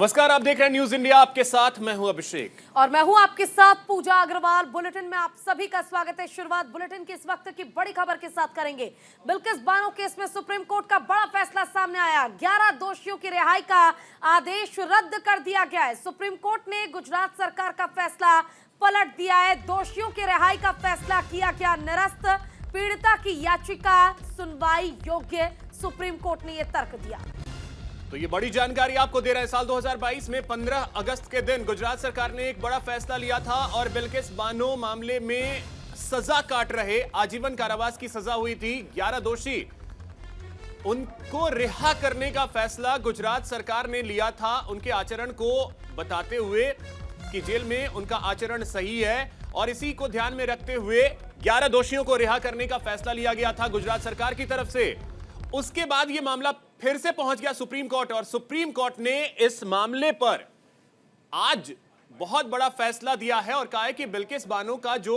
नमस्कार, आप देख रहे हैं न्यूज इंडिया। आपके साथ मैं हूं अभिषेक और मैं हूं आपके साथ पूजा अग्रवाल। बुलेटिन में आप सभी का स्वागत है। शुरुआत बुलेटिन की इस वक्त की बड़ी खबर के साथ करेंगे। बिल्किस बानो केस में सुप्रीम कोर्ट का बड़ा फैसला सामने आया। 11 दोषियों की रिहाई का आदेश रद्द कर दिया गया है। सुप्रीम कोर्ट ने गुजरात सरकार का फैसला पलट दिया है। दोषियों की रिहाई का फैसला किया गया निरस्त। पीड़िता की याचिका सुनवाई योग्य, सुप्रीम कोर्ट ने यह तर्क दिया। तो ये बड़ी जानकारी आपको दे रहे हैं। साल 2022 में 15 अगस्त के दिन गुजरात सरकार ने एक बड़ा फैसला लिया था और बिल्किस बानो मामले में सजा काट रहे, आजीवन कारावास की सजा हुई थी 11 दोषी, उनको रिहा करने का फैसला गुजरात सरकार ने लिया था, उनके आचरण को बताते हुए कि जेल में उनका आचरण सही है और इसी को ध्यान में रखते हुए 11 दोषियों को रिहा करने का फैसला लिया गया था गुजरात सरकार की तरफ से। उसके बाद यह मामला फिर से पहुंच गया सुप्रीम कोर्ट और सुप्रीम कोर्ट ने इस मामले पर आज बहुत बड़ा फैसला दिया है और कहा है कि बिल्किस बानो का जो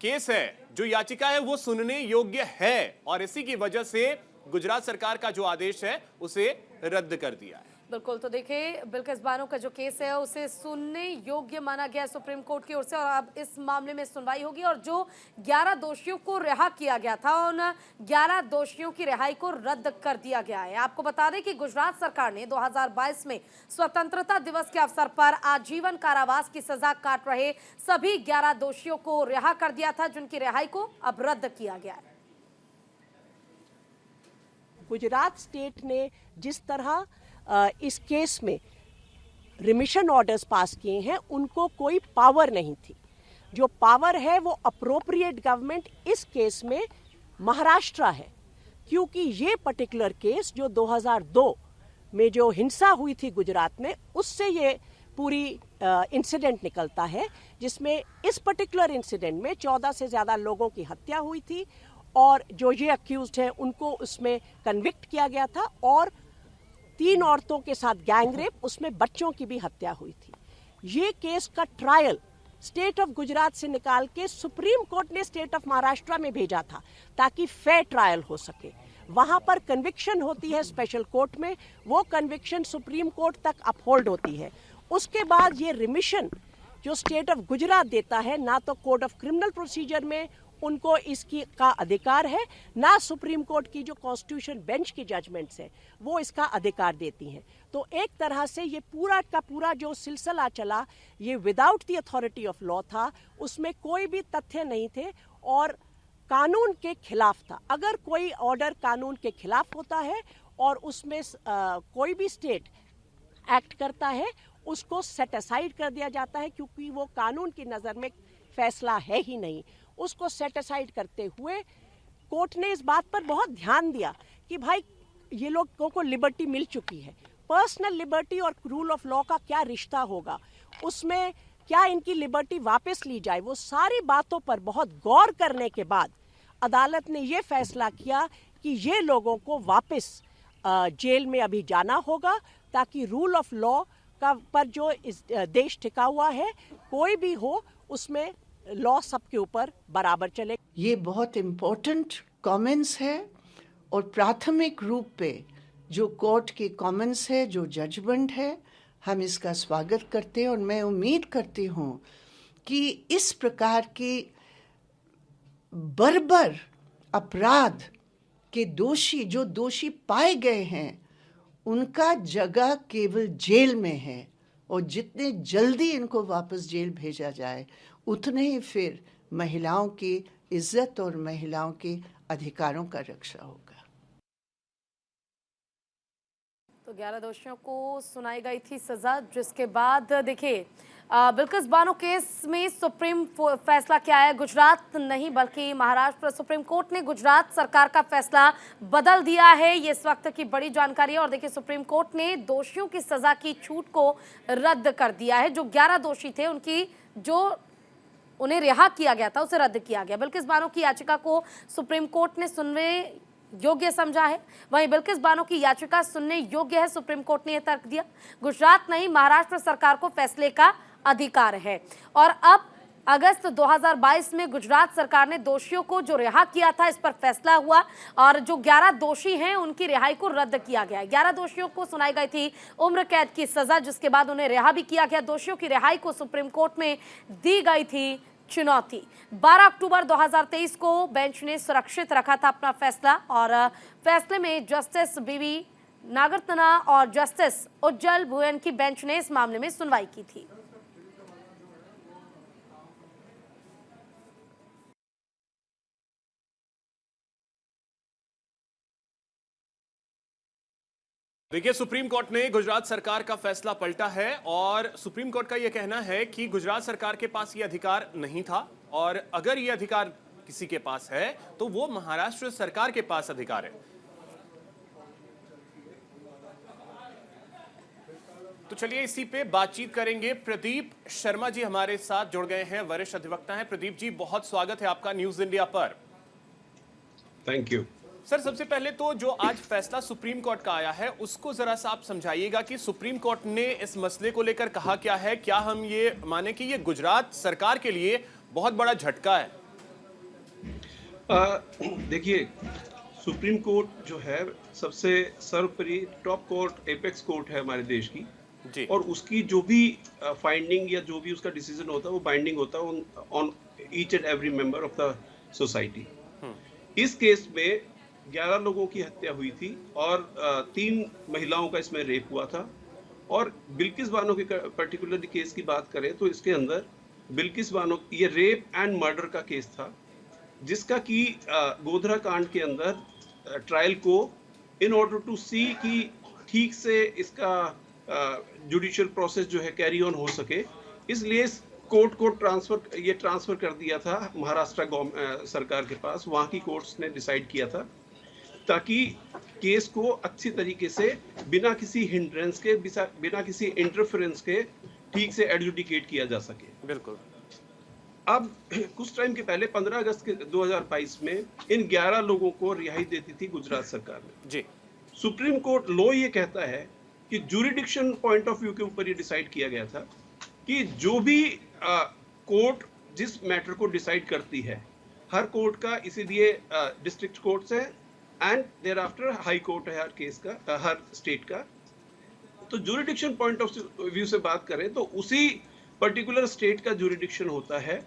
केस है, जो याचिका है, वो सुनने योग्य है और इसी की वजह से गुजरात सरकार का जो आदेश है उसे रद्द कर दिया है। बिल्कुल, तो देखिए बिल्किस बानो का जो केस है उसे सुनने योग्य माना गया सुप्रीम कोर्ट की ओर से और अब इस मामले में सुनवाई होगी और जो 11 दोषियों को रिहा किया गया था उन 11 दोषियों की रिहाई को रद्द कर दिया गया है। आपको बता दें कि गुजरात सरकार ने 2022 में स्वतंत्रता दिवस के अवसर पर आजीवन कारावास की सजा काट रहे सभी 11 दोषियों को रिहा कर दिया था, जिनकी रिहाई को अब रद्द किया गया है। गुजरात स्टेट ने जिस तरह इस केस में रिमिशन ऑर्डर्स पास किए हैं, उनको कोई पावर नहीं थी। जो पावर है वो अप्रोप्रिएट गवर्नमेंट इस केस में महाराष्ट्र है, क्योंकि ये पर्टिकुलर केस जो 2002 में जो हिंसा हुई थी गुजरात में, उससे ये पूरी इंसिडेंट निकलता है, जिसमें इस पर्टिकुलर इंसिडेंट में 14 से ज़्यादा लोगों की हत्या हुई थी और जो ये अक्यूज्ड हैं उनको उसमें कन्विक्ट किया गया था और 3 औरतों के साथ गैंग रेप, उसमें बच्चों की भी हत्या हुई थी। ये केस का ट्रायल स्टेट ऑफ गुजरात से निकाल के सुप्रीम कोर्ट ने स्टेट ऑफ महाराष्ट्र में भेजा था ताकि फेयर ट्रायल हो सके। वहां पर कन्विक्शन होती है स्पेशल कोर्ट में, वो कन्विक्शन सुप्रीम कोर्ट तक अपहोल्ड होती है। उसके बाद ये रिमिशन जो स्टेट ऑफ गुजरात देता है, ना तो कोड ऑफ क्रिमिनल प्रोसीजर में उनको इसकी का अधिकार है, ना सुप्रीम कोर्ट की जो कॉन्स्टिट्यूशन बेंच की जजमेंट्स है वो इसका अधिकार देती हैं। तो एक तरह से ये पूरा का पूरा जो सिलसिला चला, ये without the authority of law था, उसमें कोई भी तथ्य नहीं थे और कानून के खिलाफ था। अगर कोई ऑर्डर कानून के खिलाफ होता है और उसमें कोई भी स्टेट एक्ट करता है, उसको सेट असाइड कर दिया जाता है, क्योंकि वो कानून की नज़र में फैसला है ही नहीं। उसको सेट असाइड करते हुए कोर्ट ने इस बात पर बहुत ध्यान दिया कि भाई ये लोगों को लिबर्टी मिल चुकी है, पर्सनल लिबर्टी और रूल ऑफ लॉ का क्या रिश्ता होगा, उसमें क्या इनकी लिबर्टी वापस ली जाए। वो सारी बातों पर बहुत गौर करने के बाद अदालत ने ये फैसला किया कि ये लोगों को वापस जेल में अभी जाना होगा, ताकि रूल ऑफ लॉ का पर जो इस देश टिका हुआ है, कोई भी हो उसमें लॉ सबके ऊपर बराबर चले। ये बहुत इम्पोर्टेंट कमेंट्स है और प्राथमिक रूप पे जो कोर्ट के कमेंट्स है, जो जजमेंट है, हम इसका स्वागत करते हैं और मैं उम्मीद करती हूँ कि इस प्रकार के बर्बर अपराध के जो दोषी पाए गए हैं, उनका जगह केवल जेल में है और जितने जल्दी इनको वापस जेल भेजा जाए, उतने ही फिर महिलाओं की इज्जत और महिलाओं के अधिकारों का रक्षा होगा। तो 11 दोषियों को सुनाई गई थी सजा, जिसके बाद देखिए बिल्किस बानो केस में सुप्रीम फैसला क्या है। गुजरात नहीं बल्कि महाराष्ट्र सुप्रीम कोर्ट ने गुजरात सरकार का फैसला बदल दिया है। ये इस वक्त की बड़ी जानकारी है और देखिए सुप्रीम कोर्ट ने दोषियों की सजा की छूट को रद्द कर दिया है। जो 11 दोषी थे उनकी जो उन्हें रिहा किया गया था उसे रद्द किया गया। बिल्किस बानो की याचिका को सुप्रीम कोर्ट ने सुनने योग्य समझा है। वहीं बिल्किस बानो की याचिका सुनने योग्य है, सुप्रीम कोर्ट ने यह तर्क दिया। गुजरात नहीं, महाराष्ट्र सरकार को फैसले का अधिकार है और अब अगस्त 2022 में गुजरात सरकार ने दोषियों को जो रिहा किया था, इस पर फैसला हुआ और जो 11 दोषी हैं उनकी रिहाई को रद्द किया गया। 11 दोषियों को सुनाई गई थी उम्र कैद की सजा, जिसके बाद उन्हें रिहा भी किया गया। दोषियों की रिहाई को सुप्रीम कोर्ट में दी गई थी चुनौती। 12 अक्टूबर 2023 को बेंच ने सुरक्षित रखा था अपना फैसला और फैसले में जस्टिस बीवी नागरतना और जस्टिस उज्जवल भुवन की बेंच ने इस मामले में सुनवाई की थी। देखिए, सुप्रीम कोर्ट ने गुजरात सरकार का फैसला पलटा है और सुप्रीम कोर्ट का यह कहना है कि गुजरात सरकार के पास यह अधिकार नहीं था और अगर यह अधिकार किसी के पास है तो वो महाराष्ट्र सरकार के पास अधिकार है। तो चलिए इसी पे बातचीत करेंगे। प्रदीप शर्मा जी हमारे साथ जुड़ गए हैं, वरिष्ठ अधिवक्ता हैं। प्रदीप जी, बहुत स्वागत है आपका न्यूज इंडिया पर। थैंक यू सर, सबसे पहले तो जो आज फैसला सुप्रीम कोर्ट का आया है उसको जरा सा आप समझाइएगा कि सुप्रीम कोर्ट ने इस मसले को लेकर कहा क्या है। क्या हम ये माने कि ये गुजरात सरकार के लिए बहुत बड़ा झटका है? देखिए, सुप्रीम कोर्ट जो है सबसे सर्वोपरि टॉप कोर्ट, एपेक्स कोर्ट है हमारे देश की जी। और उसकी जो भी फाइंडिंग या जो भी उसका डिसीजन होता है वो बाइंडिंग होता है on each and every member of the society. इस केस में 11 लोगों की हत्या हुई थी और 3 महिलाओं का इसमें रेप हुआ था। और बिल्किस बानो के पर्टिकुलर केस की बात करें तो इसके अंदर बिल्किस बानो ये रेप एंड मर्डर का केस था, जिसका कि गोधरा कांड के अंदर ट्रायल को इन ऑर्डर टू सी कि ठीक से इसका जुडिशियल प्रोसेस जो है कैरी ऑन हो सके, इसलिए कोर्ट को ट्रांसफर कर दिया था महाराष्ट्र सरकार के पास। वहाँ की कोर्ट्स ने डिसाइड किया था ताकि केस को अच्छी तरीके से बिना किसी हिंड्रेंस के, बिना किसी इंटरफेरेंस के ठीक से एडजुडिकेट किया जा सके। बिल्कुल। अब कुछ टाइम के पहले 15 अगस्त 2022 में इन 11 लोगों को रिहाई देती थी गुजरात सरकार ने जी। सुप्रीम कोर्ट लॉ ये कहता है कि ज्यूरिडिक्शन पॉइंट ऑफ व्यू के ऊपर ये डिसाइड किया गया था कि जो भी कोर्ट जिस मैटर को डिसाइड करती है, हर कोर्ट का इसीलिए डिस्ट्रिक्ट कोर्ट्स है and thereafter high court है हर केस का, हर स्टेट का। तो ज्यूरिडिक्शन पॉइंट ऑफ व्यू से बात करें तो उसी पर्टिकुलर स्टेट का ज्यूरिडिक्शन होता है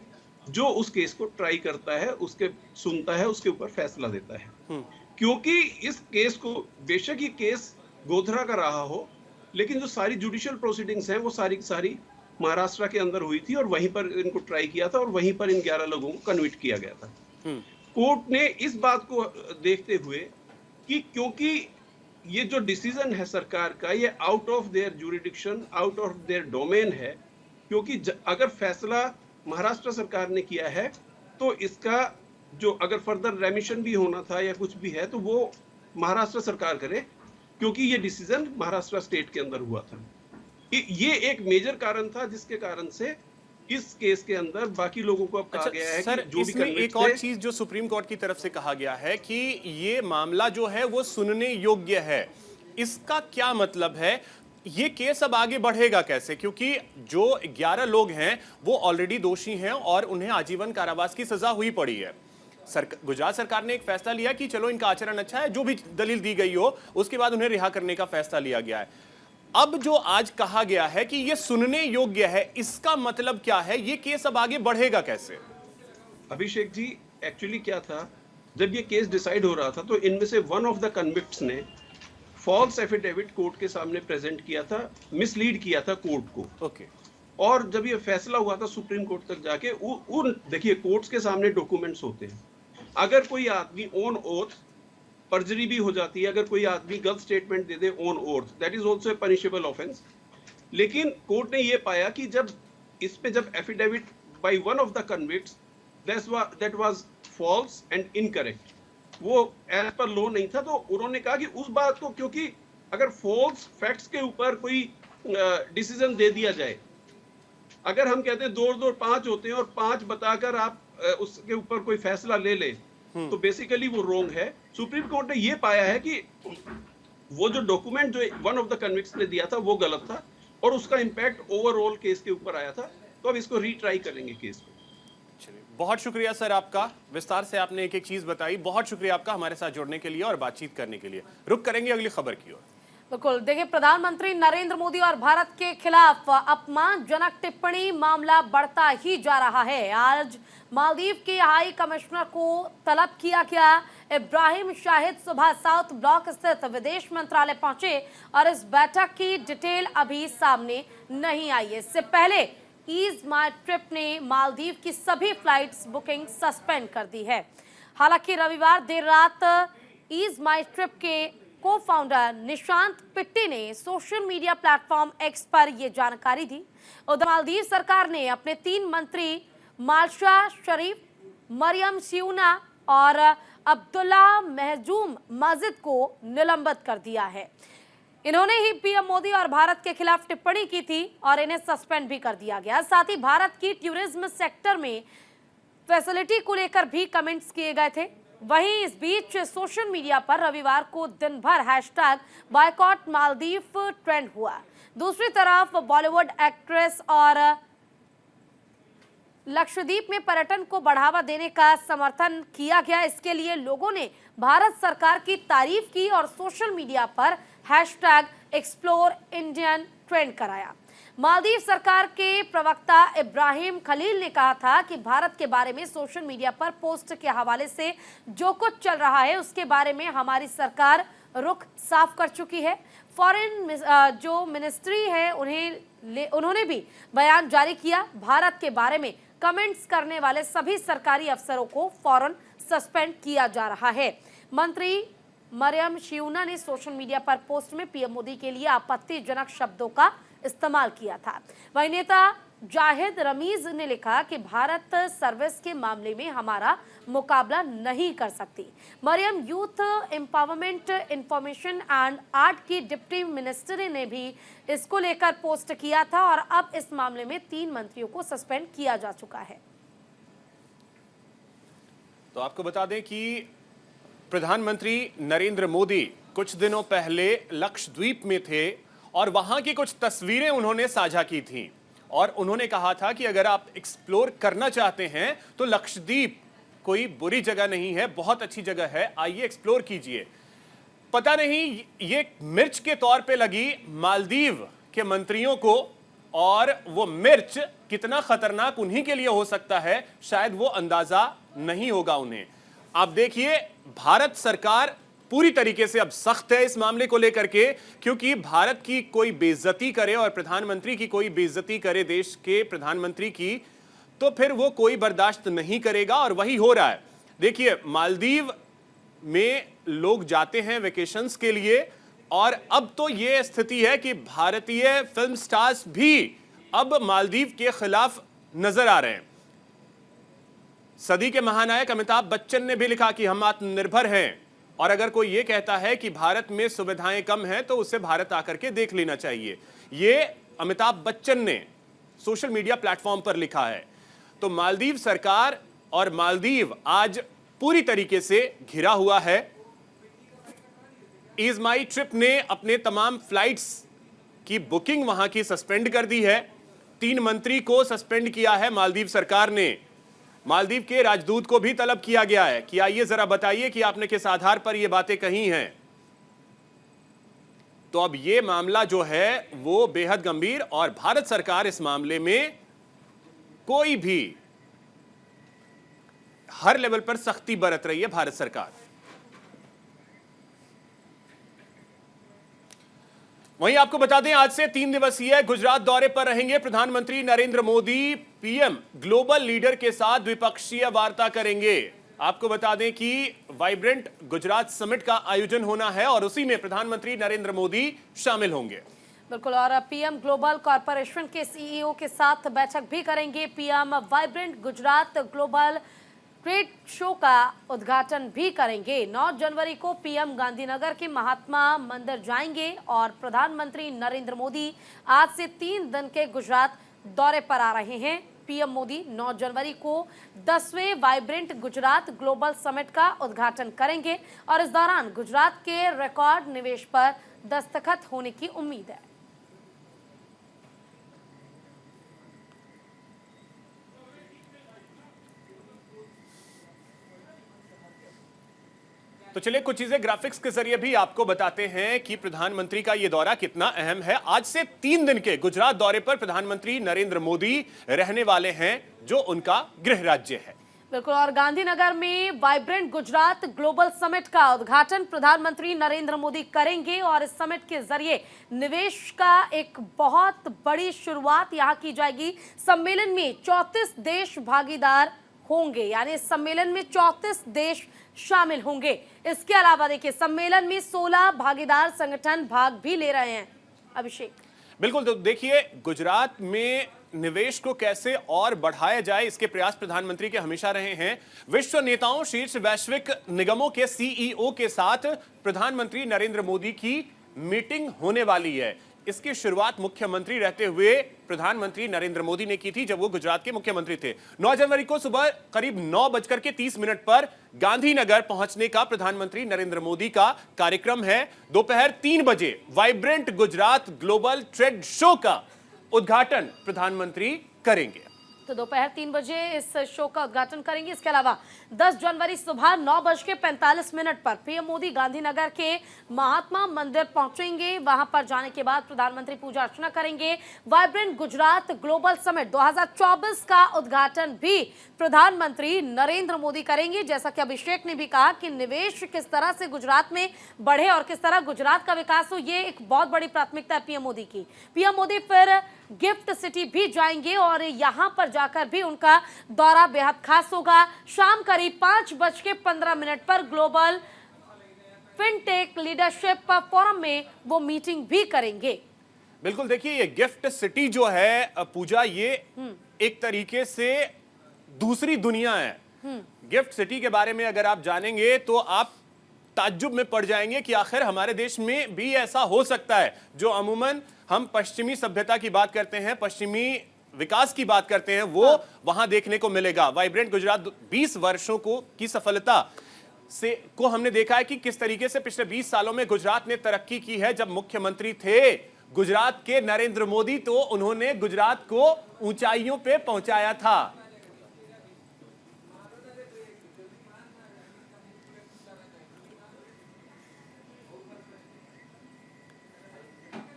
जो उस केस को ट्राई करता है, उसके सुनता है, उसके ऊपर फैसला देता है। क्योंकि इस केस को, बेशक ये केस गोधरा का रहा हो, लेकिन जो सारी जुडिशियल प्रोसीडिंग्स हैं वो सारी की सारी महाराष्ट्र के अंदर हुई थी और वहीं पर इनको ट्राई किया था और वहीं पर इन 11 लोगों को कन्विक्ट किया गया था। कोर्ट ने इस बात को देखते हुए कि क्योंकि ये जो डिसीजन है सरकार का, ये out of their jurisdiction, out of their domain है, क्योंकि अगर फैसला महाराष्ट्र सरकार ने किया है तो इसका जो अगर फर्दर रेमिशन भी होना था या कुछ भी है तो वो महाराष्ट्र सरकार करे, क्योंकि ये डिसीजन महाराष्ट्र स्टेट के अंदर हुआ था। ये एक मेजर कारण था जिसके कारण से इस केस के अंदर बाकी लोगों को अब कहा गया है सर, कि जो भी इसमें एक और चीज जो सुप्रीम कोर्ट की तरफ से कहा गया है कि ये मामला जो है वो सुनने योग्य है। इसका क्या मतलब है? ये केस अब आगे बढ़ेगा कैसे? क्योंकि जो 11 लोग हैं वो ऑलरेडी दोषी हैं और उन्हें आजीवन कारावास की सजा हुई पड़ी है। गुजरात सरकार ने एक फैसला लिया कि चलो इनका आचरण अच्छा है, जो भी दलील दी गई हो उसके बाद उन्हें रिहा करने का फैसला लिया गया है। अब जो आज कहा गया है कि ये सुनने योग्य है, इसका मतलब क्या है? ये केस अब आगे बढ़ेगा कैसे? अभिषेक जी, एक्चुअली क्या था, जब ये केस डिसाइड हो रहा था तो इनमें से वन ऑफ द कन्विक्ट्स ने फॉल्स एफिडेविट कोर्ट के सामने प्रेजेंट किया था, मिसलीड किया था कोर्ट को। ओके। और जब ये फैसला हुआ था सुप्रीम कोर्ट तक जाके, देखिए कोर्ट्स के सामने डॉक्यूमेंट्स होते हैं। अगर कोई आदमी ऑन ओथ, पर्जरी भी हो जाती है, अगर कोई आदमी गलत स्टेटमेंट दे दे on oath, that is also a punishable offence. लेकिन कोर्ट ने ये पाया कि जब इस पे जब affidavit by one of the convicts that was false and incorrect, वो एज पर लॉ नहीं था, तो उन्होंने कहा कि उस बात को, क्योंकि अगर फॉल्स फैक्ट्स के ऊपर कोई डिसीजन दे दिया जाए, अगर हम कहते हैं 2 और 5 होते हैं और 5 बताकर आप उसके ऊपर कोई फैसला ले ले, तो बेसिकली वो रॉन्ग है। सुप्रीम कोर्ट ने ये पाया है कि वो जो डॉक्यूमेंट जो वन ऑफ द कन्विक्ट्स ने दिया था वो गलत था और उसका इंपैक्ट ओवरऑल केस के ऊपर आया था, तो अब इसको रीट्राई करेंगे केस को। चलिए, बहुत शुक्रिया सर आपका, विस्तार से आपने एक एक चीज बताई। बहुत शुक्रिया आपका हमारे साथ जुड़ने के लिए और बातचीत करने के लिए। रुक करेंगे अगली खबर की ओर। बिल्कुल, देखिए, प्रधानमंत्री नरेंद्र मोदी और भारत के खिलाफ अपमानजनक टिप्पणी मामला बढ़ता ही जा रहा है। आज मालदीव के हाई कमिश्नर को तलब किया गया। इब्राहिम शाहिद सुबह साउथ ब्लॉक स्थित विदेश मंत्रालय पहुंचे और इस बैठक की डिटेल अभी सामने नहीं आई है। इससे पहले ईज माई ट्रिप ने मालदीव की सभी फ्लाइट्स बुकिंग सस्पेंड कर दी है। हालांकि रविवार देर रात ईज माई ट्रिप के को फाउंडर निशांत पिट्टी ने सोशल मीडिया प्लेटफॉर्म एक्स पर यह जानकारी दी। उधर मालदीव सरकार ने अपने 3 मंत्री मालशा शरीफ, मरियम सियूना और अब्दुल्ला महजूम माजिद को निलंबित कर दिया है। इन्होंने ही पीएम मोदी और भारत के खिलाफ टिप्पणी की थी और इन्हें सस्पेंड भी कर दिया गया। साथ ही भारत की टूरिज्म सेक्टर में फैसिलिटी को लेकर भी कमेंट्स किए गए थे। वहीं इस बीच सोशल मीडिया पर रविवार को दिन भर हैशटैग बायकॉट मालदीव ट्रेंड हुआ। दूसरी तरफ बॉलीवुड एक्ट्रेस और लक्षद्वीप में पर्यटन को बढ़ावा देने का समर्थन किया गया। इसके लिए लोगों ने भारत सरकार की तारीफ की और सोशल मीडिया पर हैशटैग एक्सप्लोर इंडियन ट्रेंड कराया। मालदीव सरकार के प्रवक्ता इब्राहिम खलील ने कहा था कि भारत के बारे में सोशल मीडिया पर पोस्ट के हवाले से जो कुछ चल रहा है उसके बारे में हमारी सरकार रुख साफ कर चुकी है। फॉरेन जो मिनिस्ट्री है उन्होंने भी बयान जारी किया। भारत के बारे में कमेंट्स करने वाले सभी सरकारी अफसरों को फौरन सस्पेंड किया जा रहा है। मंत्री मरियम सियूना ने सोशल मीडिया पर पोस्ट में पीएम मोदी के लिए आपत्तिजनक शब्दों का इस्तेमाल किया था। वहीं नेता जाहिद रमीज ने लिखा कि भारत सर्विस के मामले में हमारा मुकाबला नहीं कर सकती। Maryam youth empowerment, information and art की डिप्टी मिनिस्टर ने भी इसको लेकर पोस्ट किया था और अब इस मामले में 3 मंत्रियों को सस्पेंड किया जा चुका है। तो आपको बता दें कि प्रधानमंत्री नरेंद्र मोदी कुछ दिनों पहले लक्षद्वीप में थे और वहां की कुछ तस्वीरें उन्होंने साझा की थीं और उन्होंने कहा था कि अगर आप एक्सप्लोर करना चाहते हैं तो लक्षद्वीप कोई बुरी जगह नहीं है, बहुत अच्छी जगह है, आइए एक्सप्लोर कीजिए। पता नहीं ये मिर्च के तौर पे लगी मालदीव के मंत्रियों को और वो मिर्च कितना खतरनाक उन्हीं के लिए हो सकता है शायद वो अंदाजा नहीं होगा उन्हें। आप देखिए, भारत सरकार पूरी तरीके से अब सख्त है इस मामले को लेकर के, क्योंकि भारत की कोई बेइज्जती करे और प्रधानमंत्री की कोई बेइज्जती करे देश के प्रधानमंत्री की, तो फिर वो कोई बर्दाश्त नहीं करेगा और वही हो रहा है। देखिए, मालदीव में लोग जाते हैं वेकेशंस के लिए और अब तो ये स्थिति है कि भारतीय फिल्म स्टार्स भी अब मालदीव के खिलाफ नजर आ रहे हैं। सदी के महानायक अमिताभ बच्चन ने भी लिखा कि हम आत्मनिर्भर हैं और अगर कोई ये कहता है कि भारत में सुविधाएं कम हैं तो उसे भारत आकर के देख लेना चाहिए। ये अमिताभ बच्चन ने सोशल मीडिया प्लेटफॉर्म पर लिखा है। तो मालदीव सरकार और मालदीव आज पूरी तरीके से घिरा हुआ है। ईज माई ट्रिप ने अपने तमाम फ्लाइट्स की बुकिंग वहां की सस्पेंड कर दी है। 3 मंत्री को सस्पेंड किया है मालदीव सरकार ने। मालदीव के राजदूत को भी तलब किया गया है कि आइए जरा बताइए कि आपने किस आधार पर यह बातें कही हैं। तो अब यह मामला जो है वो बेहद गंभीर और भारत सरकार इस मामले में कोई भी हर लेवल पर सख्ती बरत रही है भारत सरकार। वहीं आपको बता दें, आज से 3 दिवसीय गुजरात दौरे पर रहेंगे प्रधानमंत्री Narendra Modi. PM global leader के साथ द्विपक्षीय वार्ता करेंगे। आपको बता दें कि वाइब्रेंट गुजरात समिट का आयोजन होना है और उसी में प्रधानमंत्री नरेंद्र मोदी शामिल होंगे। बिल्कुल, और पीएम ग्लोबल कॉरपोरेशन के सीईओ के साथ बैठक भी करेंगे। PM vibrant Gujarat global trade show का उद्घाटन भी करेंगे। 9 जनवरी को पीएम गांधीनगर के महात्मा मंदिर जाएंगे और प्रधानमंत्री नरेंद्र मोदी आज से 3 दिन के गुजरात दौरे पर आ रहे हैं। पीएम मोदी 9 जनवरी को 10वें वाइब्रेंट गुजरात ग्लोबल समिट का उद्घाटन करेंगे और इस दौरान गुजरात के रिकॉर्ड निवेश पर दस्तखत होने की उम्मीद है। तो चलिए कुछ चीजें ग्राफिक्स के जरिए भी आपको बताते हैं कि प्रधानमंत्री का यह दौरा कितना अहम है। आज से 3 दिन के गुजरात दौरे पर प्रधानमंत्री नरेंद्र मोदी रहने वाले हैं, जो उनका गृह राज्य है। बिल्कुल, और गांधीनगर में वाइब्रेंट गुजरात ग्लोबल समिट का उद्घाटन प्रधानमंत्री नरेंद्र मोदी करेंगे और इस समिट के जरिए निवेश का एक बहुत बड़ी शुरुआत यहां की जाएगी। सम्मेलन में 34 देश भागीदार होंगे, यानी इस सम्मेलन में 34 देश शामिल होंगे। इसके अलावा देखिए सम्मेलन में 16 भागीदार संगठन भाग भी ले रहे हैं। अभिषेक, बिल्कुल, तो देखिए गुजरात में निवेश को कैसे और बढ़ाया जाए, इसके प्रयास प्रधानमंत्री के हमेशा रहे हैं। विश्व नेताओं, शीर्ष वैश्विक निगमों के सीईओ के साथ प्रधानमंत्री नरेंद्र मोदी की मीटिंग होने वाली है। इसकी शुरुआत मुख्यमंत्री रहते हुए प्रधानमंत्री नरेंद्र मोदी ने की थी जब वो गुजरात के मुख्यमंत्री थे। 9 जनवरी को सुबह करीब 9:30 पर गांधीनगर पहुंचने का प्रधानमंत्री नरेंद्र मोदी का कार्यक्रम है। दोपहर 3 बजे vibrant Gujarat global trade show का उद्घाटन प्रधानमंत्री करेंगे। तो दोपहर 3 बजे इस शो का उद्घाटन करेंगे। इसके अलावा 10 जनवरी सुबह 9:45 पर पीएम मोदी गांधीनगर के महात्मा मंदिर पहुंचेंगे। वहां पर जाने के बाद प्रधानमंत्री पूजा अर्चना करेंगे। वाइब्रेंट गुजरात ग्लोबल समिट 2024 का उद्घाटन भी प्रधानमंत्री नरेंद्र मोदी करेंगे। जैसा कि अभिषेक ने भी कहा कि निवेश किस तरह से गुजरात में बढ़े और किस तरह गुजरात का विकास हो, ये एक बहुत बड़ी प्राथमिकता है पीएम मोदी की। पीएम मोदी फिर गिफ्ट सिटी भी जाएंगे और यहां पर जाकर भी उनका दौरा बेहद खास होगा। शाम करीब 5:15 पर ग्लोबल फिनटेक लीडरशिप फोरम में वो मीटिंग भी करेंगे। बिल्कुल, देखिए ये गिफ्ट सिटी जो है पूजा, ये एक तरीके से दूसरी दुनिया है। गिफ्ट सिटी के बारे में अगर आप जानेंगे तो आप ताज्जुब में पड़ जाएंगे कि आखिर हमारे देश में भी ऐसा हो सकता है। जो अमूमन हम पश्चिमी सभ्यता की बात करते हैं, पश्चिमी विकास की बात करते हैं, वो वहां देखने को मिलेगा। वाइब्रेंट गुजरात 20 वर्षों की सफलता से को हमने देखा है कि किस तरीके से पिछले 20 सालों में गुजरात ने तरक्की की है। जब मुख्यमंत्री थे गुजरात के नरेंद्र मोदी, तो उन्होंने गुजरात को ऊंचाइयों पे पहुंचाया था।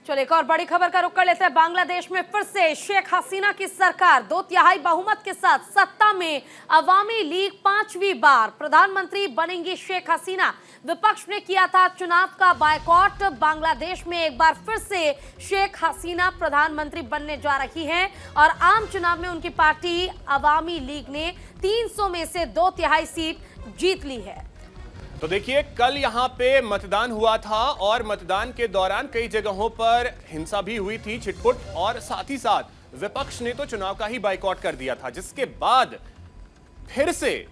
चलिए एक और बड़ी खबर का रुख कर लेते हैं। बांग्लादेश में फिर से शेख हसीना की सरकार 2/3 बहुमत के साथ सत्ता में। अवामी लीग 5वीं बार प्रधानमंत्री बनेंगी शेख हसीना। विपक्ष ने किया था चुनाव का बायकॉट। बांग्लादेश में एक बार फिर से शेख हसीना प्रधानमंत्री बनने जा रही हैं और आम चुनाव में उनकी पार्टी अवामी लीग ने 300 में से 2/3 सीट जीत ली है। तो देखिए कल यहां पे मतदान हुआ था और मतदान के दौरान कई जगहों पर हिंसा भी हुई थी, छिटपुट, और साथ ही साथ विपक्ष ने तो चुनाव का ही बाइकॉट कर दिया था, जिसके बाद फिर से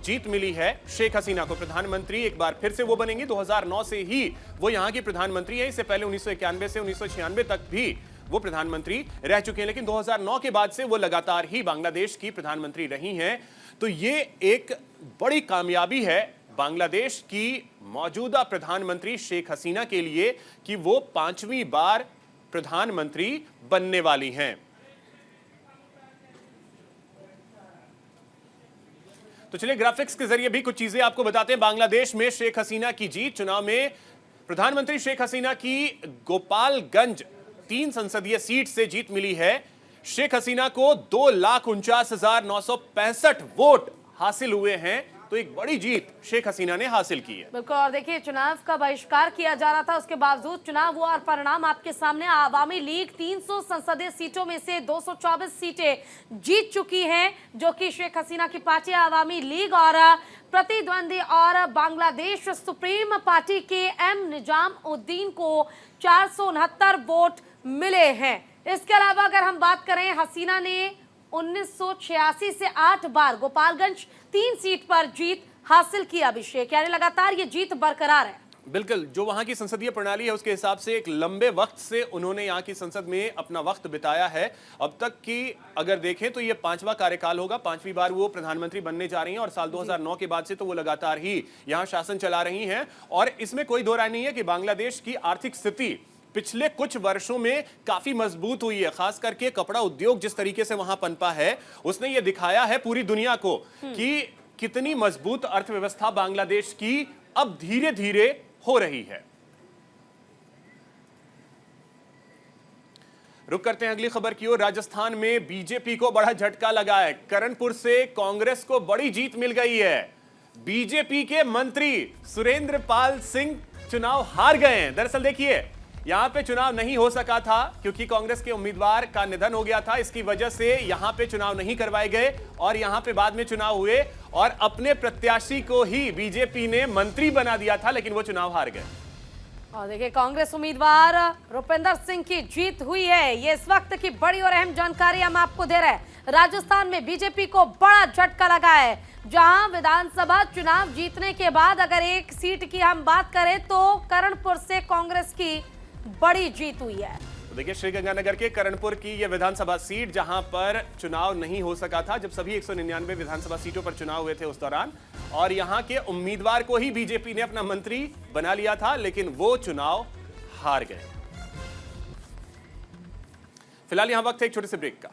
जीत मिली है शेख हसीना को। प्रधानमंत्री एक बार फिर से वो बनेंगी। 2009 से ही वो यहां की प्रधानमंत्री है। इससे पहले 1991 से 1996 तक भी वो प्रधानमंत्री रह चुके हैं, लेकिन 2009 के बाद से वो लगातार ही बांग्लादेश की प्रधानमंत्री रही हैं। तो ये एक बड़ी कामयाबी है बांग्लादेश की मौजूदा प्रधानमंत्री शेख हसीना के लिए कि वो 5वीं बार प्रधानमंत्री बनने वाली हैं। तो चलिए ग्राफिक्स के जरिए भी कुछ चीजें आपको बताते हैं। बांग्लादेश में शेख हसीना की जीत। चुनाव में प्रधानमंत्री शेख हसीना की गोपालगंज 3 संसदीय सीट से जीत मिली है। शेख हसीना को 2,49,965 वोट हासिल हुए हैं। तो एक बड़ी जीत शेख हसीना ने हासिल की है। बिल्कुल, और देखिए चुनाव का बहिष्कार किया जा रहा था, उसके बावजूद चुनाव हुआ और परिणाम आपके सामने। आवामी लीग 300 संसदीय सीटों में से 224 सीटें जीत चुकी हैं, जो कि शेख हसीना की पार्टी आवामी लीग और प्रतिद्वंदी और बांग्लादेश सुप्रीम पार्टी के एम निजाम उद्दीन को 469 वोट मिले हैं। इसके अलावा अगर हम बात करें, हसीना ने 1986 से 8 बार गोपालगंज 3 सीट पर जीत हासिल की। अभिषेक, यानी लगातार ये जीत बरकरार है। बिल्कुल, जो वहां की संसदीय प्रणाली है उसके हिसाब से एक लंबे वक्त से उन्होंने यहां की संसद में अपना वक्त बिताया है। अब तक की अगर देखें तो ये 5वां कार्यकाल होगा। 5वीं बार वो प्रधानमंत्री बनने जा रही हैं और साल 2009 के बाद से तो वो लगातार ही यहां शासन चला रही हैं। और इसमें कोई दो राय नहीं है कि बांग्लादेश की आर्थिक स्थिति पिछले कुछ वर्षों में काफी मजबूत हुई है। खास करके कपड़ा उद्योग जिस तरीके से वहां पनपा है, उसने ये दिखाया है पूरी दुनिया को कि कितनी मजबूत अर्थव्यवस्था बांग्लादेश की अब धीरे धीरे हो रही है। रुक करते हैं अगली खबर की ओर। राजस्थान में बीजेपी को बड़ा झटका लगा है। करणपुर से कांग्रेस को बड़ी जीत मिल गई है। बीजेपी के मंत्री सुरेंद्र पाल सिंह चुनाव हार गए हैं। दरअसल देखिए, यहां पे चुनाव नहीं हो सका था क्योंकि कांग्रेस के उम्मीदवार का निधन हो गया था। इसकी वजह से यहां पे चुनाव नहीं करवाए गए और यहां पे बाद में चुनाव हुए और अपने प्रत्याशी को ही बीजेपी ने मंत्री बना दिया था, लेकिन वो चुनाव हार गए। और देखिए, कांग्रेस उम्मीदवार रुपिंदर सिंह की जीत हुई है। ये इस वक्त की बड़ी और अहम जानकारी हम आपको दे रहे हैं। राजस्थान में बीजेपी को बड़ा झटका लगा है, जहां विधानसभा चुनाव जीतने के बाद अगर एक सीट की हम बात करें तो करणपुर से कांग्रेस की बड़ी जीत हुई है। तो देखिए, श्रीगंगानगर के करणपुर की यह विधानसभा सीट जहां पर चुनाव नहीं हो सका था, जब सभी 199 विधानसभा सीटों पर चुनाव हुए थे उस दौरान, और यहां के उम्मीदवार को ही बीजेपी ने अपना मंत्री बना लिया था, लेकिन वो चुनाव हार गए। फिलहाल यहां वक्त है एक छोटे से ब्रेक का।